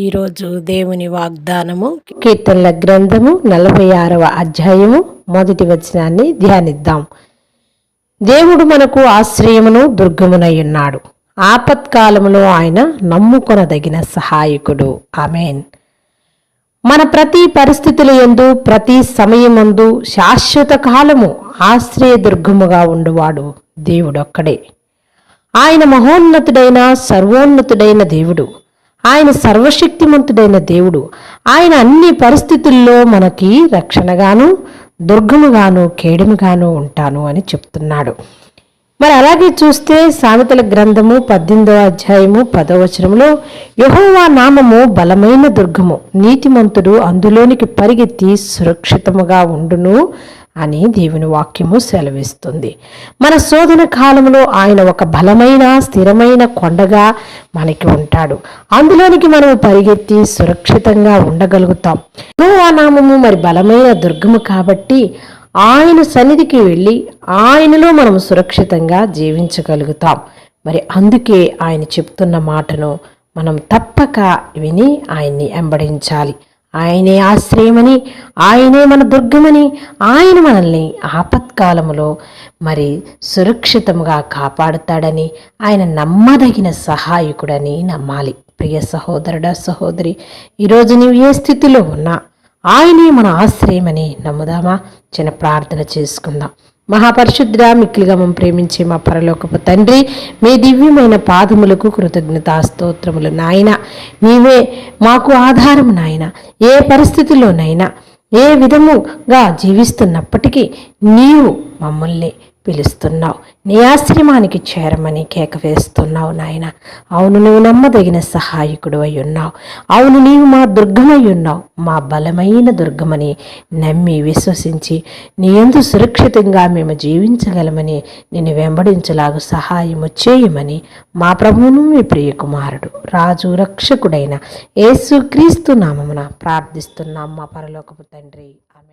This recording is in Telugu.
ఈరోజు దేవుని వాగ్దానము కీర్తనల గ్రంథము 46వ అధ్యాయము మొదటి వచనాన్ని ధ్యానిద్దాం. దేవుడు మనకు ఆశ్రయమును దుర్గమునై ఉన్నాడు. ఆపత్కాలములో ఆయన నమ్ముకొనదగిన సహాయకుడు. ఆమేన్. మన ప్రతి పరిస్థితుల యందు ప్రతి సమయమందు శాశ్వత కాలము ఆశ్రయ దుర్గముగా ఉండువాడు దేవుడొక్కడే. ఆయన మహోన్నతుడైన సర్వోన్నతుడైన దేవుడు. ఆయన సర్వశక్తిమంతుడైన దేవుడు. ఆయన అన్ని పరిస్థితుల్లో మనకి రక్షణగాను దుర్గముగాను కేడముగాను ఉంటాను అని చెప్తున్నాడు. మరి అలాగే చూస్తే సామెతల గ్రంథము 18వ అధ్యాయము 10వ వచనంలో యెహోవా నామము బలమైన దుర్గము, నీతిమంతుడు అందులోనికి పరిగెత్తి సురక్షితముగా ఉండును అని దేవుని వాక్యము సెలవిస్తుంది. మన శోధన కాలంలో ఆయన ఒక బలమైన స్థిరమైన కొండగా మనకి ఉంటాడు. అందులోనికి మనము పరిగెత్తి సురక్షితంగా ఉండగలుగుతాం. యెహోవా నామము మరి బలమైన దుర్గము కాబట్టి ఆయన సన్నిధికి వెళ్ళి ఆయనలో మనం సురక్షితంగా జీవించగలుగుతాం. మరి అందుకే ఆయన చెప్తున్న మాటను మనం తప్పక విని ఆయన్ని వెంబడించాలి. ఆయనే ఆశ్రయమని, ఆయనే మన దుర్గమని, ఆయన మనల్ని ఆపత్కాలములో మరి సురక్షితముగా కాపాడుతాడని, ఆయన నమ్మదగిన సహాయకుడని నమ్మాలి. ప్రియ సహోదరుడా, సహోదరి, ఈరోజు నీవు ఏ స్థితిలో ఉన్నా ఆయనే మన ఆశ్రయమని నమ్ముదామా? చిన్న ప్రార్థన చేసుకుందాం. మహాపరిశుద్ధుడా, మిక్కిలిగా మమ్మల్ని ప్రేమించే మా పరలోకపు తండ్రి, మీ దివ్యమైన పాదములకు కృతజ్ఞతా స్తోత్రములు నాయన. నీవే మాకు ఆధారము నాయన. ఏ పరిస్థితుల్లోనైనా ఏ విధముగా జీవిస్తున్నప్పటికీ నీవు మమ్మల్ని పిలుస్తున్నావు, నీ ఆశ్రమానికి చేరమని కేక వేస్తున్నావు నాయన. అవును, నువ్వు నమ్మదగిన సహాయకుడు అయి ఉన్నావు. అవును, నీవు మా దుర్గమై ఉన్నావు, మా బలమైన దుర్గమని నమ్మి విశ్వసించి నీ యందు సురక్షితంగా మేము జీవించగలమని నిన్ను వెంబడించలాగు సహాయము చేయమని మా ప్రభువును మీ ప్రియకుమారుడు రాజు రక్షకుడైన యేసు క్రీస్తు నామమున ప్రార్థిస్తున్నాం మా పరలోకపు తండ్రి. ఆమేన్.